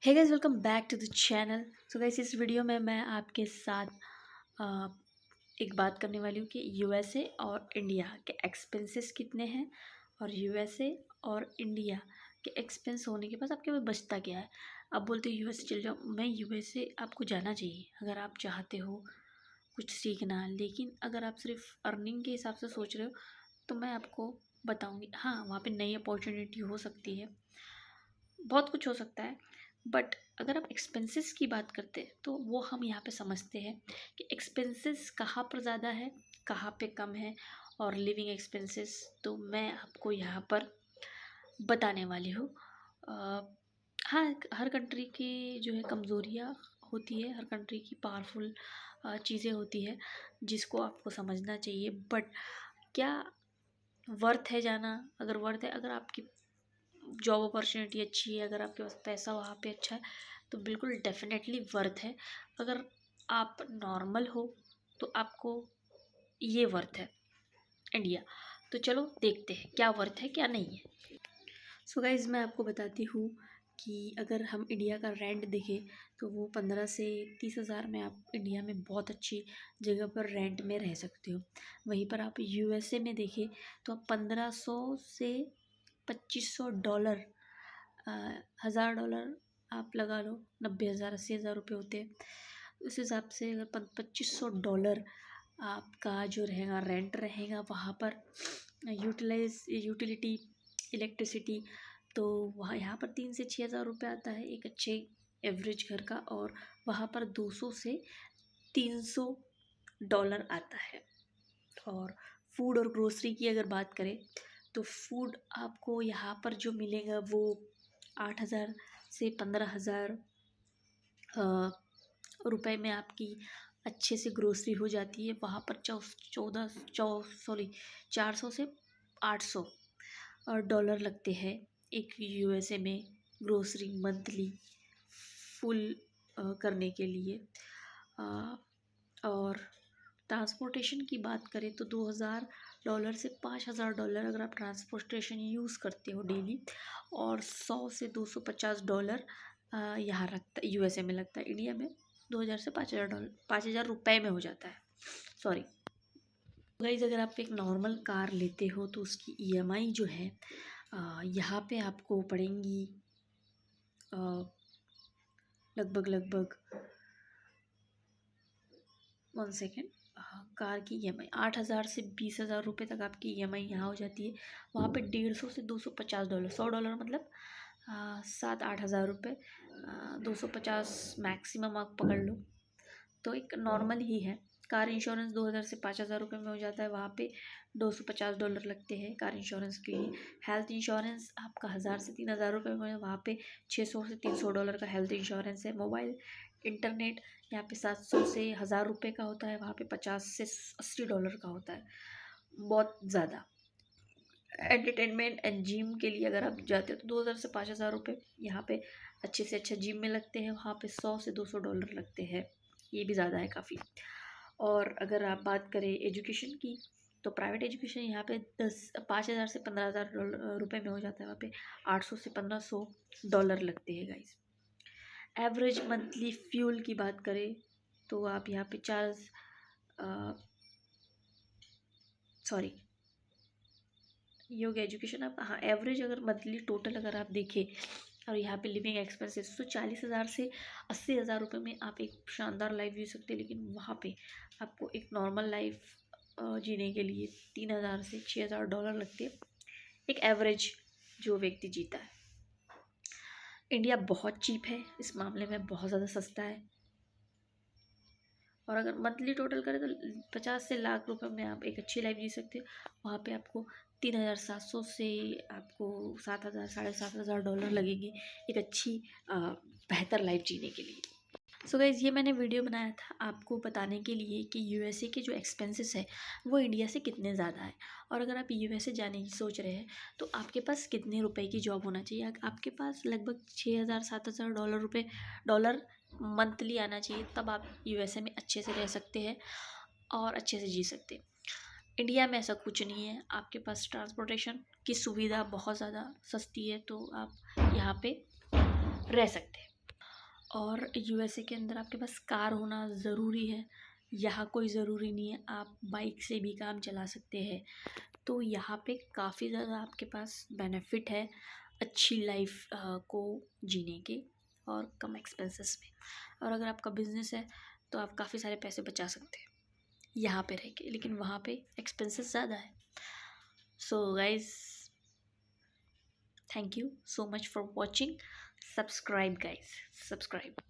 Hey guys, welcome back to the channel. So guys, इस video में मैं आपके साथ अ, एक बात करने वाली हूँ कि यूएसए और इंडिया के एक्सपेंसेस कितने हैं और यूएसए और इंडिया के एक्सपेंस होने के बाद आपके पास बचता क्या है। आप बोलते हो यूएसए चल जाओ, मैं यूएसए आपको जाना चाहिए अगर आप चाहते हो कुछ सीखना, लेकिन अगर आप सिर्फ अर्निंग के हिसाब से सोच रहे हो तो मैं आपको बताऊँगी। हाँ, वहाँ पे नई अपॉर्चुनिटी हो सकती है, बहुत कुछ हो सकता है, बट अगर आप एक्सपेंसेस की बात करते हैं तो वो हम यहाँ पे समझते हैं कि एक्सपेंसेस कहाँ पर ज़्यादा है, कहाँ पे कम है, और लिविंग एक्सपेंसेस तो मैं आपको यहाँ पर बताने वाली हूँ। हाँ, हर कंट्री की जो है कमज़ोरियाँ होती है, हर कंट्री की पावरफुल चीज़ें होती है जिसको आपको समझना चाहिए। बट क्या वर्थ है जाना? अगर वर्थ है, अगर आपकी जॉब अपॉर्चुनिटी अच्छी है, अगर आपके पास पैसा वहाँ पे अच्छा है तो बिल्कुल डेफिनेटली वर्थ है। अगर आप नॉर्मल हो तो आपको ये वर्थ है इंडिया। तो चलो देखते हैं क्या वर्थ है क्या नहीं है। सो गाइज़, मैं आपको बताती हूँ कि अगर हम इंडिया का रेंट देखें तो वो 15 से 30 हज़ार में आप इंडिया में बहुत अच्छी जगह पर रेंट में रह सकते हो। वहीं पर आप यूएसए में देखें तो आप 1500 से 2500 डॉलर, $1000 आप लगा लो, 90,000 80,000 रुपये होते हैं। उस हिसाब से अगर 2500 डॉलर आपका जो रहेगा रेंट रहेगा वहाँ पर, यूटिलिटी इलेक्ट्रिसिटी, तो वहाँ यहाँ पर 3 से 6 हज़ार रुपये आता है एक अच्छे एवरेज घर का, और वहाँ पर 200 से 300 डॉलर आता है। और फूड और ग्रोसरी की अगर बात करें तो फूड आपको यहाँ पर जो मिलेगा वो 8,000 से 15,000 रुपए में आपकी अच्छे से ग्रोसरी हो जाती है। वहाँ पर 400 से 800 डॉलर लगते हैं एक यूएसए में ग्रोसरी मंथली फुल करने के लिए। और ट्रांसपोर्टेशन की बात करें तो $2,000 से $5,000 अगर आप ट्रांसपोर्टेशन यूज़ करते हो डेली, और $100 से $250 यहाँ लगता है, यूएसए में लगता है। इंडिया में 2,000 से $5,000, 5,000 रुपये में हो जाता है, सॉरी। गाइज, अगर आप एक नॉर्मल कार लेते हो तो उसकी ईएमआई जो है यहाँ पे आपको पड़ेंगी लगभग 1 सेकेंड। कार की ईएमआई 8,000 से 20,000 रुपये तक आपकी ईएमआई यहाँ हो जाती है। वहाँ पे 150 से 250 डॉलर, $100 मतलब 7-8 हज़ार रुपये, 250 मैक्सिमम आप पकड़ लो, तो एक नॉर्मल ही है। कार इंश्योरेंस 2,000 से 5,000 रुपये में हो जाता है, वहाँ पे $250 लगते हैं कार इंश्योरेंस के लिए। हेल्थ इंश्योरेंस आपका 1,000 से 3,000 रुपये में, वहाँ पे $600 से 300 का हेल्थ इंश्योरेंस है। मोबाइल इंटरनेट यहाँ पे 700 से 1,000 रुपये का होता है, वहाँ पे $50 से 80 का होता है, बहुत ज़्यादा। एंटरटेनमेंट एंड जिम के लिए अगर आप जाते हो तो 2,000 से 5,000 रुपये यहाँ पे अच्छे से अच्छा जिम में लगते हैं, वहाँ पे $100 से 200 लगते हैं, ये भी ज़्यादा है काफ़ी। और अगर आप बात करें एजुकेशन की तो प्राइवेट एजुकेशन यहाँ पे 5,000 से 15,000 रुपये में हो जाता है, वहाँ पे 800 से 1,500 लगते हैं गाइस। एवरेज मंथली फ्यूल की बात करें तो आप यहाँ पे सॉरी, योग एजुकेशन आप, हाँ, एवरेज अगर मंथली टोटल अगर आप देखें और यहाँ पे लिविंग एक्सपेंसेस तो 40,000 से 80,000 रुपये में आप एक शानदार लाइफ जी सकते हैं। लेकिन वहाँ पे आपको एक नॉर्मल लाइफ जीने के लिए 3,000 से 6,000 डॉलर लगते हैं, एक एवरेज जो व्यक्ति जीता है। इंडिया बहुत चीप है इस मामले में, बहुत ज़्यादा सस्ता है। और अगर मंथली टोटल करें तो 50 से लाख रुपए में आप एक अच्छी लाइफ जी सकते हो। वहाँ पे आपको 3,700 से आपको 7,000 $7,500 लगेंगे एक अच्छी बेहतर लाइफ जीने के लिए। सो गाइज़, ये मैंने वीडियो बनाया था आपको बताने के लिए कि यूएसए के जो एक्सपेंसेस है वो इंडिया से कितने ज़्यादा है। और अगर आप यूएसए जाने की सोच रहे हैं तो आपके पास कितने रुपए की जॉब होना चाहिए। आपके पास लगभग 6,000 7,000 डॉलर मंथली आना चाहिए, तब आप यूएसए में अच्छे से रह सकते हैं और अच्छे से जी सकते हैं। इंडिया में ऐसा कुछ नहीं है, आपके पास ट्रांसपोर्टेशन की सुविधा बहुत ज़्यादा सस्ती है, तो आप यहाँ पे रह सकते हैं। और यूएसए के अंदर आपके पास कार होना ज़रूरी है। यहाँ कोई ज़रूरी नहीं है, आप बाइक से भी काम चला सकते हैं। तो यहाँ पे काफ़ी ज़्यादा आपके पास बेनिफिट है अच्छी लाइफ को जीने के और कम एक्सपेंसेस में। और अगर आपका बिजनेस है तो आप काफ़ी सारे पैसे बचा सकते हैं यहाँ पे रह के, लेकिन वहाँ पे एक्सपेंसेस ज़्यादा है। So guys, thank you so much for watching. Subscribe guys, subscribe.